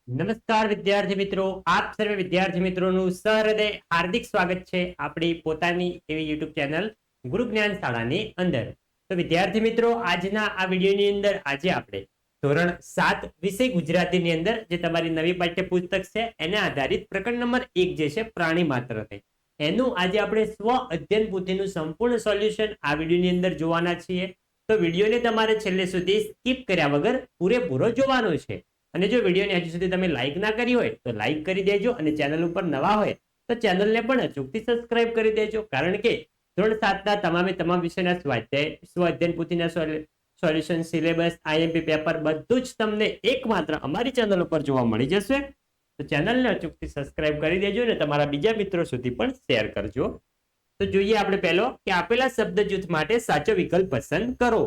નમસ્કાર વિદ્યાર્થી મિત્રો, આપ સર્વે વિદ્યાર્થી મિત્રોનું સહૃદય હાર્દિક સ્વાગત છે આપણી પોતાની એવી યુટ્યુબ ચેનલ ગુરુ જ્ઞાન શાળાની અંદર. તો વિદ્યાર્થી મિત્રો, આજના આ વિડીયોની અંદર આજે આપણે ધોરણ 7 વિષય ગુજરાતીની અંદર જે તમારી નવી પાઠ્યપુસ્તક છે એને આધારિત પ્રકરણ નંબર 1 જે છે પ્રાણી માત્રતે, એનું આજે આપણે સ્વ અધ્યયન પોથીનું સંપૂર્ણ સોલ્યુશન આ વિડીયોની અંદર જોવાના છીએ. તો વિડીયોને તમારે છેલ્લે સુધી સ્કીપ કર્યા વગર પૂરેપૂરો જોવાનો છે. અને જો વિડીયોને હજુ સુધી તમે લાઈક ના કરી હોય તો લાઈક કરી દેજો, અને ચેનલ ઉપર નવા હોય તો ચેનલને પણ અચૂકથી સબસ્ક્રાઇબ કરી દેજો, કારણ કે ધોરણ 7ના તમામ વિષયના સ્વાધ્યાય, સ્વ અધ્યયન પોથીના સોલ્યુશન, સિલેબસ, આઈએમપી પેપર બધું જ તમને એકમાત્ર અમારી ચેનલ ઉપર જોવા મળી જશે. તો ચેનલને અચૂકથી સબસ્ક્રાઇબ કરી દેજો અને તમારા બીજા મિત્રો સુધી પણ શેર કરજો. તો જોઈએ આપણે પહેલો કે આપેલા શબ્દ જૂથ માટે સાચો વિકલ્પ પસંદ કરો.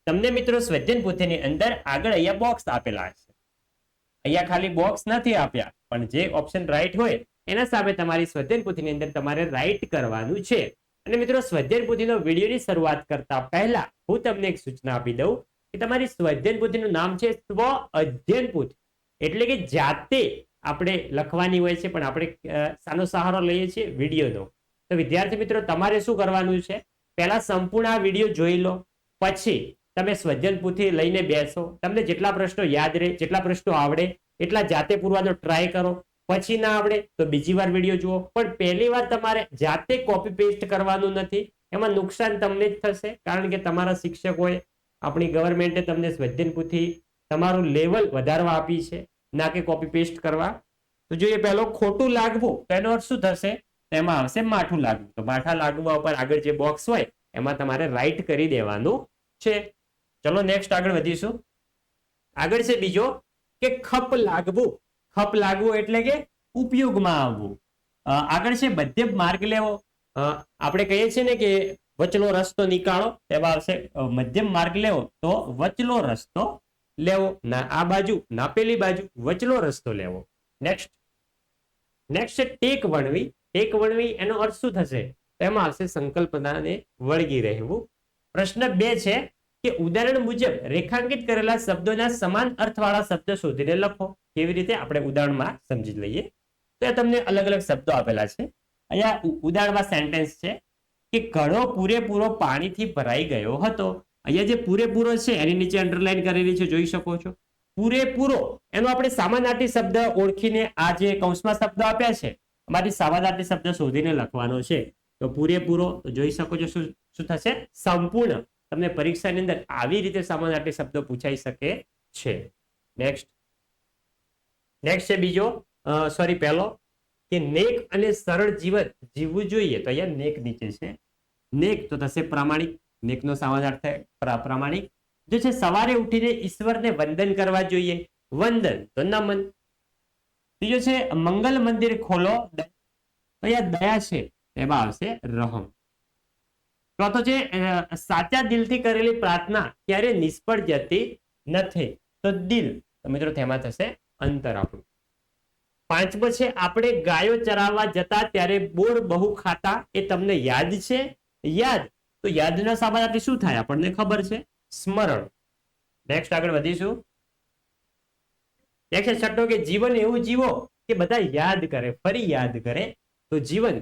તમને મિત્રો સ્વાધ્યાયન પોથીની અંદર આગળ અહીંયા બોક્સ આપેલા છે. અહીંયા ખાલી બોક્સ નથી આપ્યા, પણ જે ઓપ્શન રાઈટ હોય એના સામે તમારી સ્વાધ્યાયન પોથીની અંદર તમારે રાઈટ કરવાનું છે. અને મિત્રો, સ્વાધ્યાયન પોથીનો વિડીયોની શરૂઆત કરતા પહેલા હું તમને એક સૂચના આપી દઉં કે તમારી સ્વાધ્યાયન પોથીનું નામ છે સ્વ અધ્યયન પોથી, એટલે કે જાતે આપણે લખવાની હોય છે, પણ આપણે સાનો સહારો લઈએ છીએ વિડીયોનો. તો વિદ્યાર્થી મિત્રો, તમારે શું કરવાનું છે, પહેલા સંપૂર્ણ આ વિડીયો જોઈ લો, પછી તમે સ્વાધ્યાયન પોથી લઈને બેસો. તમને જેટલા પ્રશ્નો યાદ રહે, જેટલા પ્રશ્નો આવડે એટલા જાતે પૂરવાનો ટ્રાય કરો. પછી ના આવડે તો બીજી વાર વિડીયો જુઓ, પણ પહેલી વાર તમારે જાતે કોપી પેસ્ટ કરવાનું નથી. એમાં નુકસાન તમને જ થશે, કારણ કે તમારા શિક્ષકોએ, આપણી ગવર્મેન્ટે તમને સ્વાધ્યાયન પોથી તમારું લેવલ વધારવા આપી છે, ના કે કોપી પેસ્ટ કરવા. તો જોઈએ પહેલો ખોટું લાગવું, તો એનો અર્થ શું થશે? એમાં આવશે માઠું લાગવું. તો માઠા લાગવા ઉપર આગળ જે બોક્સ હોય એમાં તમારે રાઈટ કરી દેવાનું છે. ચલો નેક્સ્ટ આગળ વધીશું. આગળ છે બીજો કે ખપ લાગવું. ખપ લાગવું એટલે કે ઉપયોગમાં આવવું. આગળ છે મધ્યમ માર્ગ લેવો. આપણે કહીએ છીએ ને કે વચલો રસ્તો નીકાળો, તેમાં આવશે મધ્યમ માર્ગ લેવો તો વચલો રસ્તો લેવો. ના આ બાજુ ના પેલી બાજુ, વચલો રસ્તો લેવો. નેક્સ્ટ છે ટેક વણવી. ટેક વણવી એનો અર્થ શું થશે? તેમાં આવશે સંકલ્પનાને વળગી રહેવું. પ્રશ્ન 2 છે કે ઉદાહરણ મુજબ રેખાંકિત કરેલા શબ્દોના સમાન અર્થવાળા શબ્દ શોધીને લખો. કેવી રીતે? આપણે ઉદાહરણમાં સમજી લઈએ. તો આ તમને અલગ અલગ શબ્દો આપેલા છે. અહીંયા ઉદાહરણમાં સેન્ટેન્સ છે કે ઘડો પૂરેપૂરો પાણીથી ભરાઈ ગયો હતો. અહીંયા જે પૂરેપૂરો છે એની નીચે અંડરલાઈન કરેલી છે, જોઈ શકો છો. પૂરેપૂરો એનો આપણે સામાનાર્થી શબ્દ ઓળખીને આ જે કૌંસમાં શબ્દ આપ્યા છે અમારી સામાનાર્થી શબ્દ શોધીને લખવાનો છે. તો પૂરેપૂરો તો જોઈ શકો છો શું થશે? સંપૂર્ણ. તમને પરીક્ષાની અંદર આવી રીતે સમાનાર્થી શબ્દો પૂછાઈ શકે છે. નેક્સ્ટ છે બીજો, પહેલો કે નેક અને સરળ જીવન જીવવું જોઈએ. તો અહીંયા નેક નીચે છે. નેક તો થશે પ્રામાણિક. નેકનો સમાનાર્થ થાય પ્રામાણિક. જો છે સવારે ઉઠીને ઈશ્વરને વંદન કરવા જોઈએ. વંદન તો નમન. બીજો છે મંગલ મંદિર ખોલો. તો અહીંયા દયા છે, એમાં આવશે રહમ. ચોથો છે સાચા દિલથી કરેલી પ્રાર્થના ક્યારે નિષ્ફળ જતી નથી. તો દિલ, તો મિત્રો તેમાં થશે અંતર આપણું. 5મો છે આપણે ગાયો ચરાવવા જતા ત્યારે બોર બહુ ખાતા. એ તમને યાદ છે? યાદ તો યાદના સમાનાર્થી શું થાય આપણને ખબર છે? સ્મરણ. નેક્સ્ટ આગળ વધીશું. નેક્સ્ટ છઠ્ઠો કે જીવન એવું જીવો કે બધા યાદ કરે, ફરી યાદ કરે. તો જીવન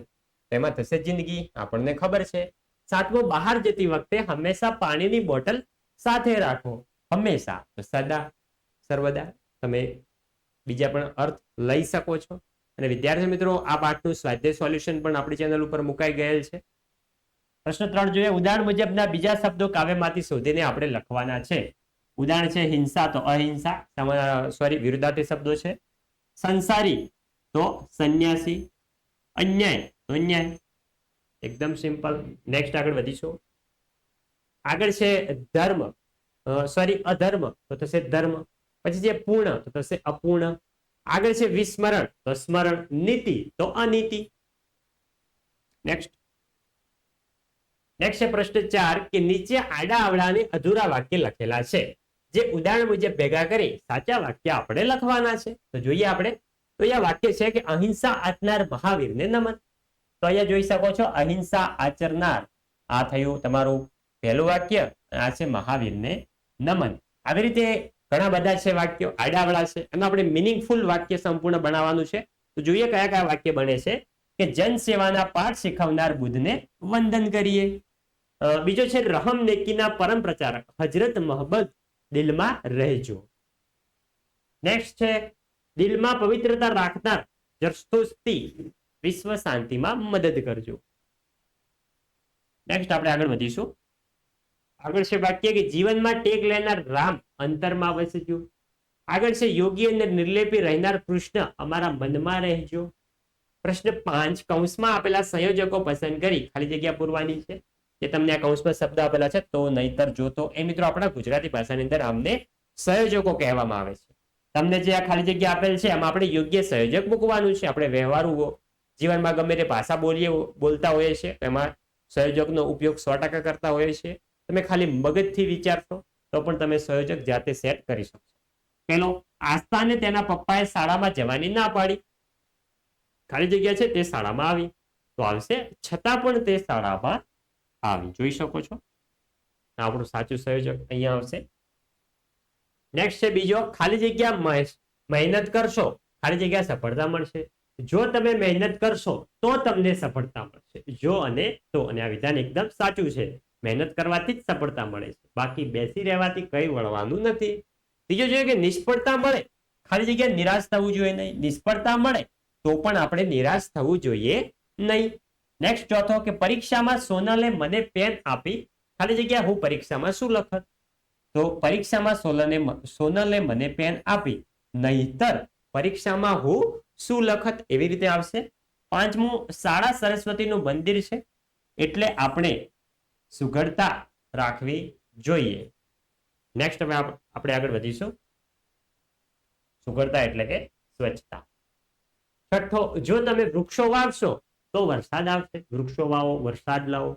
તેમાં થશે જિંદગી, આપણને ખબર છે. 7મો બહાર જતી વખતે હંમેશા પાણીની બોટલ સાથે રાખો. હંમેશા તો સદા, સર્વદા. તમે બીજા પણ અર્થ લઈ શકો છો. અને વિદ્યાર્થી મિત્રો, આ પાઠનું સ્વાધ્યાય સોલ્યુશન પણ આપણી ચેનલ ઉપર મુકાઈ ગયેલ છે. પ્રશ્ન 3 જોઈએ. ઉદાહરણ મુજબના બીજા શબ્દો કાવ્યમાંથી શોધીને આપણે લખવાના છે. ઉદાહરણ છે હિંસા તો અહિંસા, વિરુદ્ધાર્થી શબ્દો છે. સંસારી તો સંન્યાસી, અન્યાય તો અન્યાય. એકદમ સિમ્પલ. નેક્સ્ટ આગળ વધીશું. આગળ છે ધર્મ, અધર્મ તો થશે ધર્મ. પછી છે પૂર્ણ તો થશે અપૂર્ણ. આગળ છે વિસ્મરણ તો સ્મરણ. નીતિ તો અનીતિ. નેક્સ્ટ છે પ્રશ્ન 4 કે નીચે આડા અવળાને અધૂરા વાક્ય લખેલા છે, જે ઉદાહરણ મુજબ ભેગા કરી સાચા વાક્ય આપણે લખવાના છે. તો જોઈએ આપણે. તો અહીંયા વાક્ય છે કે અહિંસા આચરનાર મહાવીરને નમન. તો અહીંયા જોઈ શકો છો અહિંસા આચરનાર, આ થયું તમારું પહેલું વાક્ય. આ છે મહાવીરને નમન. આવી રીતે ઘણા બધા છે વાક્યો, આડાવડા છે. એમાં આપણે મિનિંગફુલ વાક્ય સંપૂર્ણ બનાવવાનું છે. તો જોઈએ કયા કયા વાક્ય બને છે કે જન સેવાના પાઠ શીખવનાર બુદ્ધને વંદન કરીએ. બીજો છે રહમ નેકીના પરમ પ્રચારક હજરત મોહમ્મદ દિલમાં રહેજો. નેક્સ્ટ છે દિલમાં પવિત્રતા રાખનાર જરસ્તોસ્તી વિશ્વ શાંતિમાં મદદ કરજો. નેક્સ્ટ આપણે આગળ વધીશું. આગળ છે વાક્ય કે જીવનમાં ટેક લેનાર રામ અંતરમાં વસજો. આગળ છે યોગી અને નિર્લેપી રહેનાર કૃષ્ણ અમારા મનમાં રહેજો. પ્રશ્ન 5 કૌંસમાં આપેલા સંયોજકો પસંદ કરી ખાલી જગ્યા પૂરવાની છે. જે તમને આ કૌંસમાં શબ્દ આપેલા છે તો નહીતર જો તો એ મિત્રો આપણા ગુજરાતી ભાષાની અંદર આમને સંયોજકો કહેવામાં આવે છે. તમને જે આ ખાલી જગ્યા આપેલ છે એમાં આપણે યોગ્ય સંયોજક મૂકવાનું છે. આપણે વ્યવહારુ જીવનમાં ગમે તે ભાષા બોલતા હોઈએ છીએ એમાં સંયોજકનો ઉપયોગ 100% કરતા હોઈએ છીએ. તમે ખાલી મગજથી વિચારશો તો પણ તમે સંયોજક જાતે સેટ કરી શકશો. પેલો આસ્થાને તેના પપ્પાએ શાળામાં જવાની ના પાડી. ખાલી જગ્યા છે તે શાળામાં આવી તો આવશે છતાં પણ તે શાળામાં આવી. જોઈ શકો છો આપણું સાચું સંયોજક અહીંયા આવશે. નેક્સ્ટ છે બીજો ખાલી જગ્યા મહેનત કરશો ખાલી જગ્યા સફળતા મળશે. જો તમે મહેનત કરશો તો તમને સફળતા મળશે. જો અને તો, અને આ વિધાન એકદમ સાચું છે. મહેનત કરવાથી જ સફળતા મળે છે, બાકી બેસી રહેવાથી કઈ વળવાનું નથી. ત્રીજો જોઈએ કે નિષ્ફળતા મળે ખાલી જગ્યા નિરાશ થવું જોઈએ નહીં. નિષ્ફળતા મળે તો પણ આપણે નિરાશ થવું જોઈએ નહીં. નેક્સ્ટ ચોથો કે પરીક્ષામાં સોનલે મને પેન આપી ખાલી જગ્યા હું પરીક્ષામાં શું લખત. તો પરીક્ષામાં સોનલે મને પેન આપી નહીતર પરીક્ષામાં હું શું લખત એવી રીતે આવશે. પાંચમું શાળા સરસ્વતીનું મંદિર છે એટલે આપણે સુઘડતા રાખવી જોઈએ. નેક્સ્ટ હવે આપણે આગળ વધીશું. સુઘડતા એટલે કે સ્વચ્છતા. છઠ્ઠો જો તમે વૃક્ષો વાવશો તો વરસાદ આવશે. વૃક્ષો વાવો, વરસાદ લાવો.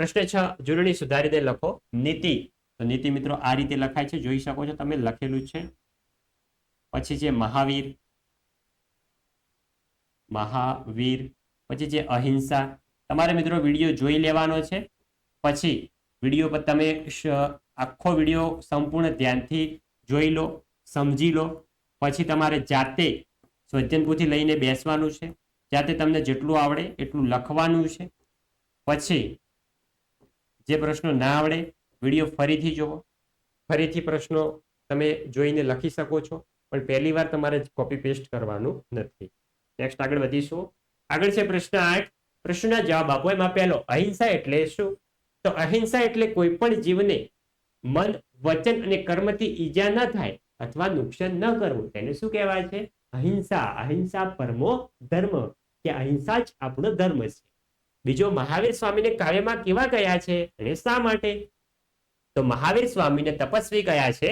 પ્રશ્ન 6 જોડણી સુધારીને લખો નીતિ. તો નીતિ મિત્રો આ રીતે લખાય છે, જોઈ શકો છો તમે લખેલું છે. પછી છે મહાવીર, પછી છે અહિંસા. તમારે મિત્રો વિડીયો જોઈ લેવાનો છે. પછી વિડીયો પર તમે આખો વિડીયો સંપૂર્ણ ધ્યાનથી જોઈ લો, સમજી લો. પછી તમારે જાતે સ્વધ્યનપોથી લઈને બેસવાનું છે. જાતે તમને જેટલું આવડે એટલું લખવાનું છે. પછી જે પ્રશ્નો ના આવડે વિડીયો ફરીથી જુઓ, ફરીથી પ્રશ્નો તમે જોઈને લખી શકો છો, પણ પહેલી વાર તમારે કોપી પેસ્ટ કરવાનું નથી. નેક્સ્ટ આગળ વધીશું. આગળ છે પ્રશ્ન 8. પ્રશ્નના જવાબ આપો. એમાં પહેલો અહિંસા એટલે શું? તો અહિંસા એટલે કોઈ પણ જીવને મન, વચન અને કર્મથી ઈજા ન થાય અથવા નુકસાન ન કરવું તેને શું કહેવાય છે? અહિંસા. અહિંસા પરમો ધર્મ, કે અહિંસા જ આપણો ધર્મ છે. બીજો મહાવીર સ્વામીને કાવ્યમાં કેવા કયા છે અને શા માટે? તો મહાવીર સ્વામીને તપસ્વી કયા છે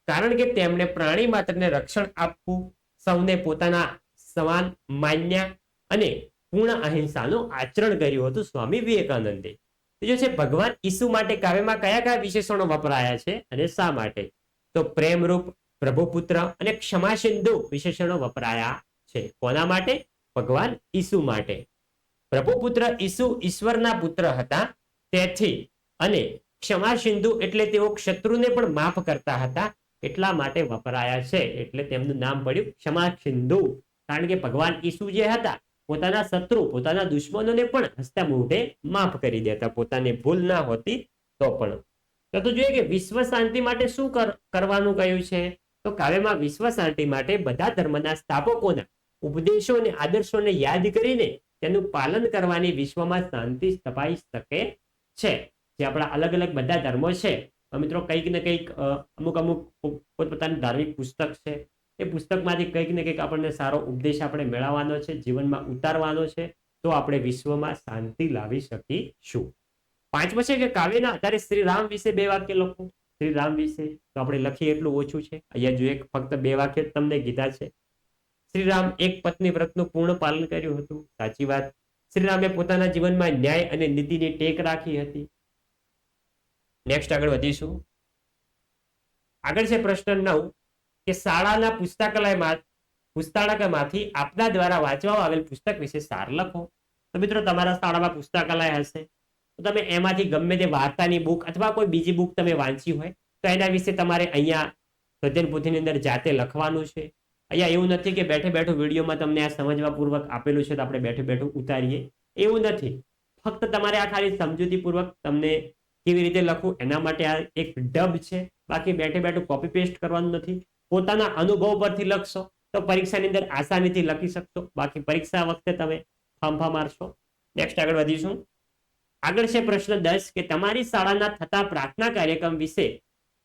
કારણ કે તેમણે પ્રાણી માત્રને રક્ષણ આપવું, સૌને પોતાના સમાન માન્યા અને પૂર્ણ અહિંસાનું આચરણ કર્યું હતું સ્વામી વિવેકાનંદે. ત્રીજો છે ભગવાન ઈસુ માટે કાવ્યમાં કયા કયા વિશેષણો વપરાયા છે અને શા માટે? તો પ્રેમરૂપ, પ્રભુપુત્ર અને ક્ષમા સિંધુ વિશેષણો વપરાયા છે. કોના માટે? ભગવાન ઈસુ માટે. પ્રભુપુત્ર ઈસુ ઈશ્વરના પુત્ર હતા તેથી, અને ક્ષમા સિંધુ એટલે તેઓ શત્રુને પણ માફ કરતા હતા એટલા માટે વપરાયા છે. એટલે તેમનું નામ પડ્યું ક્ષમા સિંધુ. કારણ કે ભગવાન ઈસુ જે હતા પોતાના શત્રુ, પોતાના દુશ્મનોને પણ હસતા મોઢે માફ કરી દેતા, પોતાને ભૂલ ના હોતી તો પણ. તો જોઈએ કે વિશ્વ શાંતિ માટે શું કરવાનું કહ્યું છે? તો કાવ્યમાં વિશ્વ શાંતિ માટે બધા ધર્મના સ્થાપકોના ઉપદેશો અને આદર્શોને યાદ કરીને તેનું પાલન કરવાની વિશ્વમાં શાંતિ સ્થપાઈ શકે છે. જે આપણા અલગ અલગ બધા ધર્મો છે મિત્રો, કંઈક ને કંઈક અમુક પોતપોતાનું ધાર્મિક પુસ્તક છે. એ પુસ્તકમાંથી કંઈક ને કંઈક આપણને સારો ઉપદેશ આપણે મેળવવાનો છે, જીવનમાં ઉતારવાનો છે, તો આપણે વિશ્વમાં શાંતિ લાવી શકીશું. પાંચમો છે કે કાવ્યના આધારે શ્રી રામ વિશે 2 વાક્ય લખો. શ્રી રામ વિશે તો આપણે લખીએ એટલું ઓછું છે. અહીંયા જો ફક્ત 2 વાક્ય તમને કીધા છે. શ્રી રામ એક પત્ની વ્રતનું પૂર્ણ પાલન કર્યું હતું. સાચી વાત. શ્રી રામે પોતાના જીવનમાં ન્યાય અને નીતિની ટેક રાખી હતી. નેક્સ્ટ આગળ વધીશું. આગળ છે પ્રશ્ન 9 કે શાળાના પુસ્તકાલયમાંથી આપના દ્વારા વાંચવામાં આવેલ પુસ્તક વિશે સાર લખો. તો મિત્રો તમારા શાળામાં પુસ્તકાલય હશે તો તમે એમાંથી ગમે તે વાર્તાની બુક અથવા કોઈ બીજી બુક તમે વાંચી હોય તો એના વિશે તમારે અહીંયા સ્વાધ્યાય પોથીની અંદર જાતે લખવાનું છે. અહીંયા એવું નથી કે બેઠે બેઠું વિડીયોમાં તમને આ સમજવા પૂર્વક આપેલું છે તો આપણે બેઠે બેઠું ઉતારીએ, એવું નથી. ફક્ત તમારે આ ખાલી સમજૂતીપૂર્વક તમને કેવી રીતે લખવું એના માટે આ એક ડબ છે. બાકી બેઠે બેઠું કોપી પેસ્ટ કરવાનું નથી. પોતાના અનુભવ પરથી લખશો તો પરીક્ષાની અંદર આસાનીથી લખી શકશો. બાકી પરીક્ષા વખતે તમે ફાંફા મારશો. નેક્સ્ટ આગળ વધીશું. આગળ છે પ્રશ્ન 10 કે તમારી શાળાના થતા પ્રાર્થના કાર્યક્રમ વિશે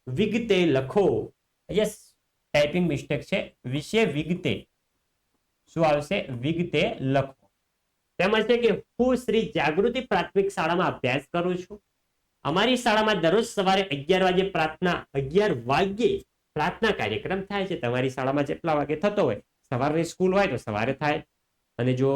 વિગતે લખો. યસ, ટાઈપિંગ મિસ્ટેક છે. વિશે વિગતે શું આવશે? વિગતે લખો. તેમાં છે કે હું શ્રી જાગૃતિ પ્રાથમિક શાળામાં અભ્યાસ કરું છું. અમારી શાળામાં દરરોજ સવારે 11 વાગ્યે પ્રાર્થના કાર્યક્રમ થાય છે. તમારી શાળામાં જેટલા વાગે થતો હોય, સવારની સ્કૂલ હોય તો સવારે થાય, અને જો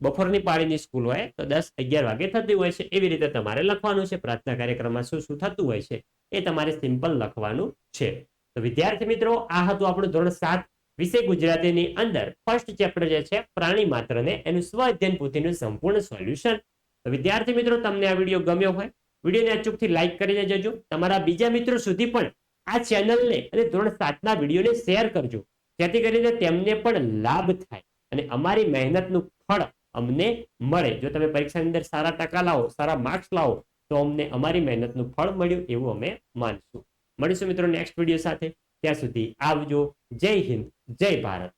બપોરની પાળીની સ્કૂલ હોય તો 10-11 વાગે થતી હોય છે. એવી રીતે તમારે લખવાનું છે. પ્રાર્થના કાર્યક્રમમાં શું શું થતું હોય છે એ તમારે સિમ્પલ લખવાનું છે. તો વિદ્યાર્થી મિત્રો, આ હતું આપણું ધોરણ 7 વિષય ગુજરાતીની અંદર ફર્સ્ટ ચેપ્ટર જે છે પ્રાણી માત્રને, એનું સ્વ અધ્યયન પોથીનું સંપૂર્ણ સોલ્યુશન. તો વિદ્યાર્થી મિત્રો, તમને આ વિડીયો ગમ્યો હોય, વિડીયોને અચૂકથી લાઈક કરીને જજો. તમારા બીજા મિત્રો સુધી પણ આ ચેનલને અને ધોરણ 7ના વિડીયોને શેર કરજો, જેથી કરીને તેમને પણ લાભ થાય અને અમારી મહેનતનું ફળ અમને મળે. જો તમે પરીક્ષાની અંદર સારા ટકા લાવો, સારા માર્ક્સ લાવો, તો અમને અમારી મહેનતનું ફળ મળ્યું એવું અમે માનશું. મળીશું મિત્રો નેક્સ્ટ વિડીયો સાથે. ત્યાં સુધી આવજો. જય હિન્દ, જય ભારત.